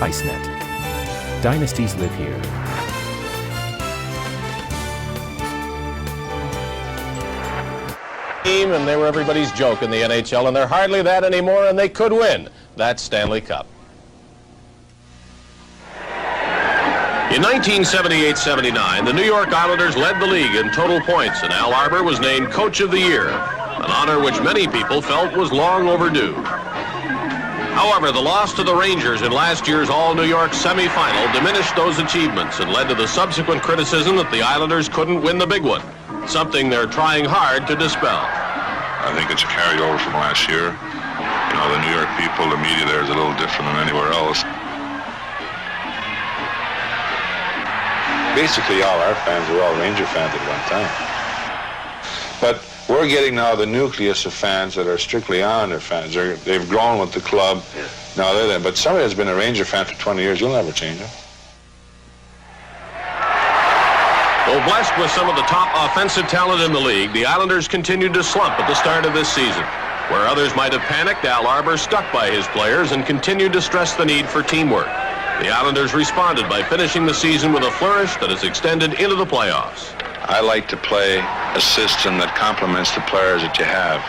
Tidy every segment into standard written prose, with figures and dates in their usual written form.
ICENET. Dynasties live here. And they were everybody's joke in the NHL, and they're hardly that anymore, and they could win that Stanley Cup. In 1978-79, the New York Islanders led the league in total points, and Al Arbour was named Coach of the Year, an honor which many people felt was long overdue. However, the loss to the Rangers in last year's All-New York semifinal diminished those achievements and led to the subsequent criticism that the Islanders couldn't win the big one, something they're trying hard to dispel. I think it's a carryover from last year. You know, the New York people, the media there is a little different than anywhere else. Basically, all our fans were all Ranger fans at one time. But we're getting now the nucleus of fans that are strictly Islander fans. They've grown with the club. Now they're there. But somebody that's been a Ranger fan for 20 years, you'll never change them. Though blessed with some of the top offensive talent in the league, the Islanders continued to slump at the start of this season. Where others might have panicked, Al Arbour stuck by his players and continued to stress the need for teamwork. The Islanders responded by finishing the season with a flourish that has extended into the playoffs. I like to play a system that complements the players that you have.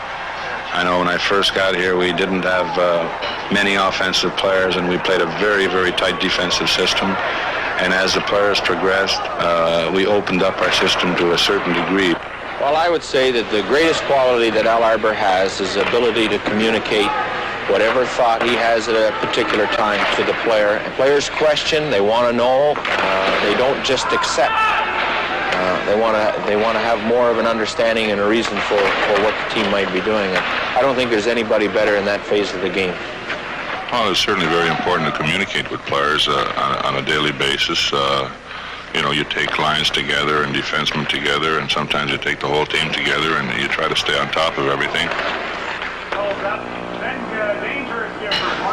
I know when I first got here, we didn't have many offensive players, and we played a very, very tight defensive system. And as the players progressed, we opened up our system to a certain degree. Well, I would say that the greatest quality that Al Arbour has is the ability to communicate whatever thought he has at a particular time to the player. And players question, they want to know, they don't just accept. They want to have more of an understanding and a reason for what the team might be doing. And I don't think there's anybody better in that phase of the game. Well, it's certainly very important to communicate with players on a daily basis. You know, you take lines together and defensemen together, and sometimes you take the whole team together and you try to stay on top of everything.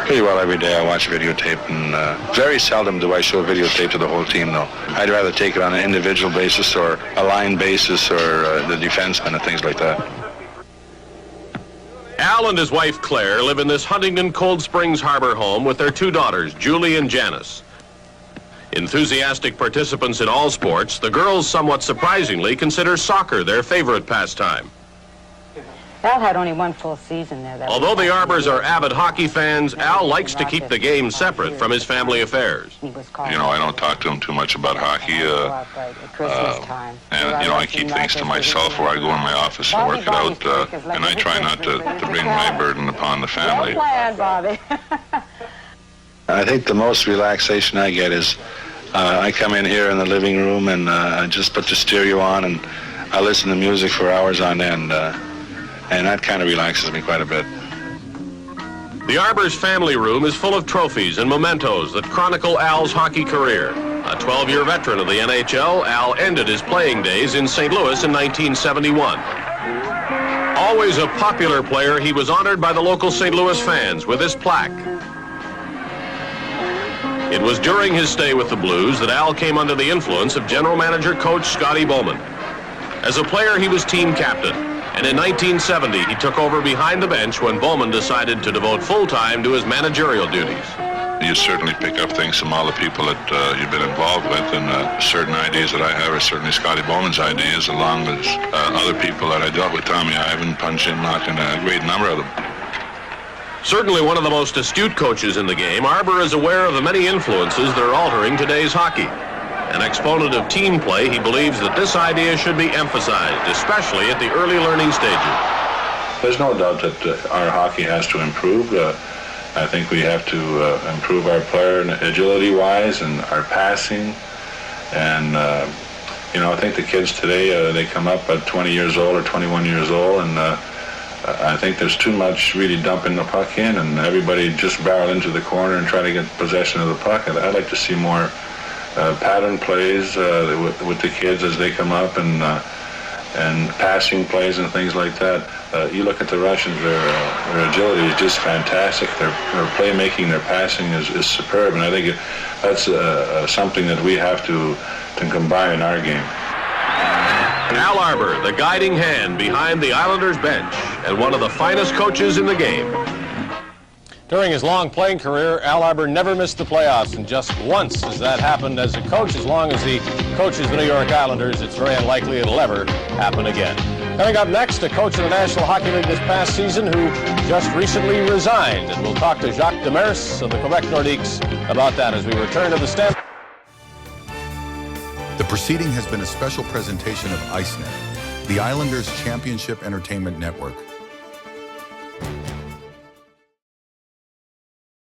Pretty well every day I watch videotape, and very seldom do I show videotape to the whole team, though. I'd rather take it on an individual basis or a line basis or the defensemen and things like that. Al and his wife Claire live in this Huntington Cold Springs Harbor home with their two daughters, Julie and Janice. Enthusiastic participants in all sports, the girls somewhat surprisingly consider soccer their favorite pastime. Al had only one full season there. Although the Arbours are avid hockey fans, Al likes to keep the game separate from his family affairs. You know, I don't talk to him too much about hockey, and, you know, I keep things to myself, where I go in my office and work it out, and I try not to bring my burden upon the family. I think the most relaxation I get is I come in here in the living room and I just put the stereo on and I listen to music for hours on end. And that kind of relaxes me quite a bit. The Arbour's family room is full of trophies and mementos that chronicle Al's hockey career. A 12-year veteran of the NHL, Al ended his playing days in St. Louis in 1971. Always a popular player, he was honored by the local St. Louis fans with this plaque. It was during his stay with the Blues that Al came under the influence of general manager coach Scotty Bowman. As a player, he was team captain. And in 1970, he took over behind the bench when Bowman decided to devote full time to his managerial duties. You certainly pick up things from all the people that you've been involved with, and certain ideas that I have are certainly Scotty Bowman's ideas, along with other people that I dealt with, Tommy Ivan, Punch In, Knock, and a great number of them. Certainly one of the most astute coaches in the game, Arbour is aware of the many influences that are altering today's hockey. An exponent of team play, he believes that this idea should be emphasized, especially at the early learning stages. There's no doubt that our hockey has to improve. I think we have to improve our player agility-wise and our passing. And, you know, I think the kids today, they come up at 20 years old or 21 years old, and I think there's too much really dumping the puck in, and everybody just barrel into the corner and try to get possession of the puck. I'd like to see more pattern plays with the kids as they come up, and passing plays and things like that. You look at the Russians, their agility is just fantastic. Their playmaking, their passing is superb, and I think that's something that we have to combine in our game. Al Arbour, the guiding hand behind the Islanders bench and one of the finest coaches in the game. During his long playing career, Al Arbour never missed the playoffs, and just once has that happened as a coach. As long as he coaches the New York Islanders, it's very unlikely it'll ever happen again. Coming up next, a coach in the National Hockey League this past season who just recently resigned, and we'll talk to Jacques Demers of the Quebec Nordiques about that as we return to the stand. The proceeding has been a special presentation of ICENET, the Islanders Championship Entertainment Network.